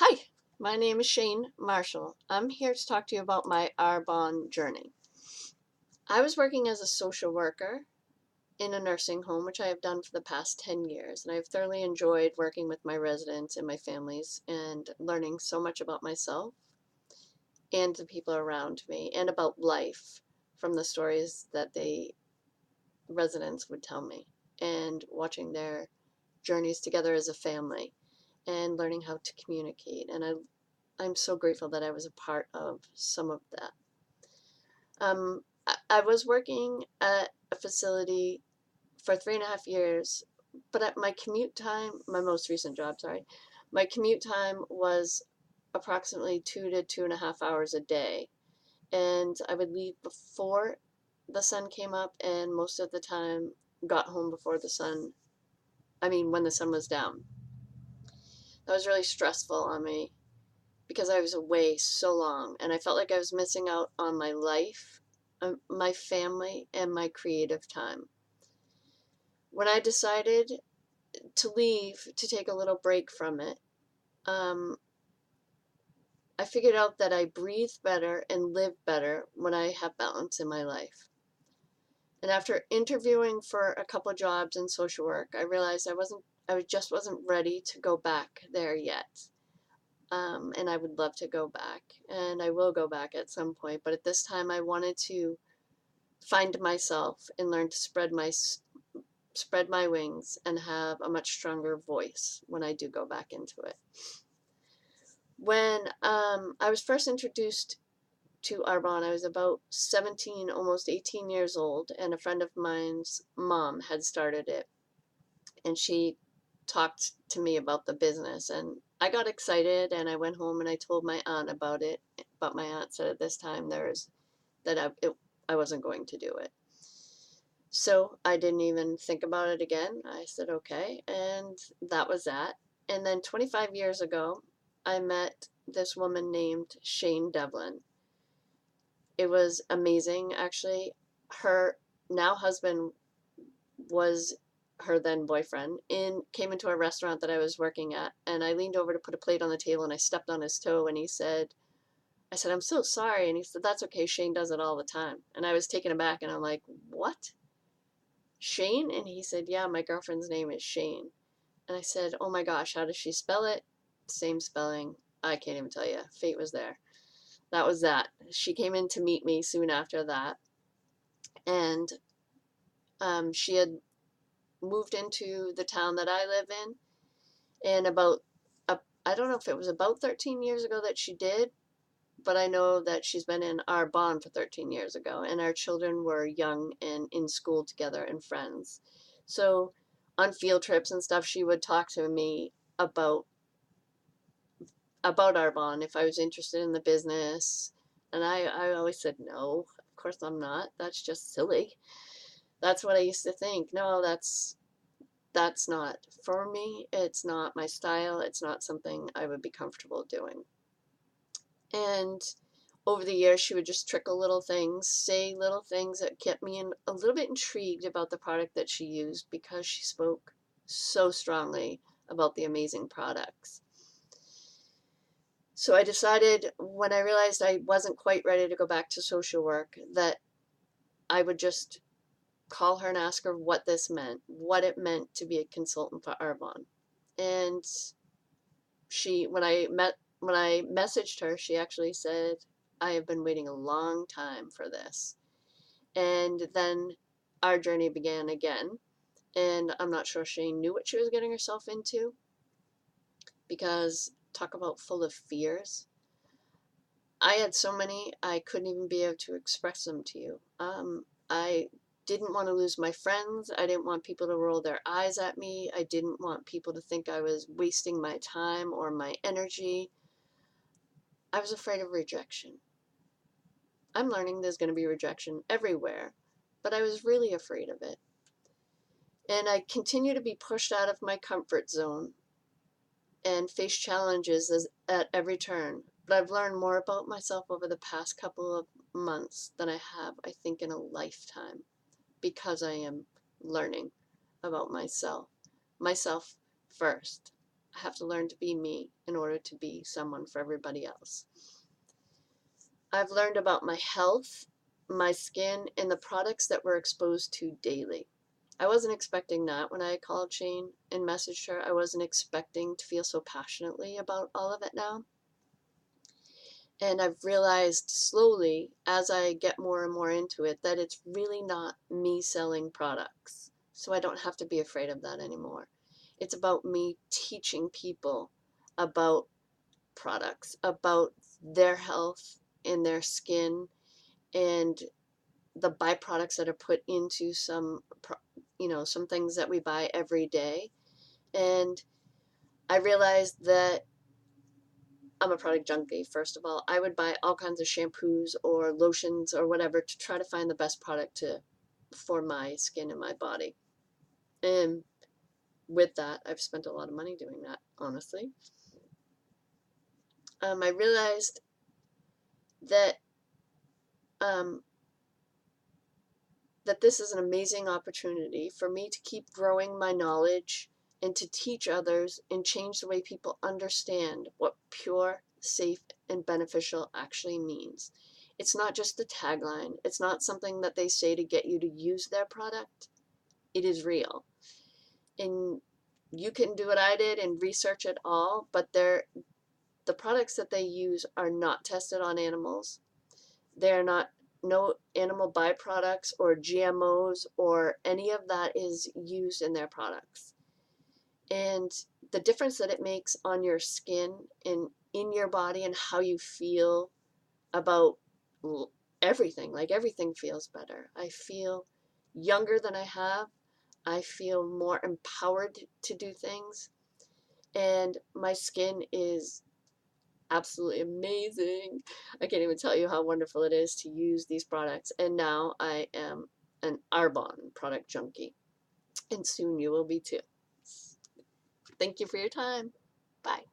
Hi, my name is Shane Marshall. I'm here to talk to you about my Arbonne journey. I was working as a social worker in a nursing home, which I have done for the past 10 years, and I've thoroughly enjoyed working with my residents and my families and learning so much about myself and the people around me and about life from the stories that the residents would tell me and watching their journeys together as a family and learning how to communicate. And I'm so grateful that I was a part of some of that. I was working at a facility for 3.5 years, but at my commute time, my most recent job, sorry, my commute time was approximately 2 to 2.5 hours a day. And I would leave before the sun came up, and most of the time got home before when the sun was down. That was really stressful on me because I was away so long and I felt like I was missing out on my life, my family, and my creative time. When I decided to leave to take a little break from it, um, I figured out that I breathe better and live better when I have balance in my life. And after interviewing for a couple jobs in social work, I realized I just wasn't ready to go back there yet. And I would love to go back, and I will go back at some point. But at this time, I wanted to find myself and learn to spread my wings and have a much stronger voice when I do go back into it. When I was first introduced to Arbonne, I was about 17, almost 18 years old, and a friend of mine's mom had started it, and she talked to me about the business, and I got excited, and I went home and I told my aunt about it, but my aunt said at this time I wasn't going to do it. So I didn't even think about it again. I said okay, and that was that. And then 25 years ago, I met this woman named Shane Devlin. It was amazing, actually. Her now husband was her then boyfriend came into a restaurant that I was working at, and I leaned over to put a plate on the table and I stepped on his toe, and I said, "I'm so sorry." And he said, "That's okay. Shane does it all the time." And I was taken aback and I'm like, "What? Shane?" And he said, "Yeah, my girlfriend's name is Shane." And I said, "Oh my gosh, how does she spell it?" Same spelling. I can't even tell you. Fate was there. That was that. She came in to meet me soon after that, and she had moved into the town that I live in. And I don't know if it was about 13 years ago that she did, but I know that she's been in Arbonne for 13 years ago, and our children were young and in school together and friends. So on field trips and stuff, she would talk to me about Arbonne if I was interested in the business. And I always said, no, of course I'm not. That's just silly. That's what I used to think. No, that's not for me. It's not my style. It's not something I would be comfortable doing. And over the years, she would just trickle little things, say little things that kept me a little bit intrigued about the product that she used because she spoke so strongly about the amazing products. So I decided when I realized I wasn't quite ready to go back to social work that I would just call her and ask her what this meant, what it meant to be a consultant for Arbonne. And when I messaged her, she actually said, "I have been waiting a long time for this." And then our journey began again. And I'm not sure she knew what she was getting herself into, because talk about full of fears. I had so many, I couldn't even be able to express them to you. I didn't want to lose my friends. I didn't want people to roll their eyes at me. I didn't want people to think I was wasting my time or my energy. I was afraid of rejection. I'm learning there's going to be rejection everywhere, but I was really afraid of it. And I continue to be pushed out of my comfort zone and face challenges at every turn. But I've learned more about myself over the past couple of months than I have, I think, in a lifetime, because I am learning about myself first. I have to learn to be me in order to be someone for everybody else. I've learned about my health, my skin, and the products that we're exposed to daily. I wasn't expecting that when I called Shane and messaged her. I wasn't expecting to feel so passionately about all of it now. And I've realized slowly, as I get more and more into it, that it's really not me selling products. So I don't have to be afraid of that anymore. It's about me teaching people about products, about their health and their skin and the byproducts that are put into some things that we buy every day. And I realized that I'm a product junkie, first of all. I would buy all kinds of shampoos or lotions or whatever to try to find the best product for my skin and my body. And with that, I've spent a lot of money doing that, honestly. I realized that um, that this is an amazing opportunity for me to keep growing my knowledge and to teach others and change the way people understand what pure, safe, and beneficial actually means. It's not just the tagline. It's not something that they say to get you to use their product. It is real. And you can do what I did and research it all, but the products that they use are not tested on animals. They're not, no animal byproducts or GMOs or any of that is used in their products. And the difference that it makes on your skin and in your body and how you feel about everything, like everything feels better. I feel younger than I have. I feel more empowered to do things. And my skin is absolutely amazing. I can't even tell you how wonderful it is to use these products. And now I am an Arbonne product junkie. And soon you will be too. Thank you for your time. Bye.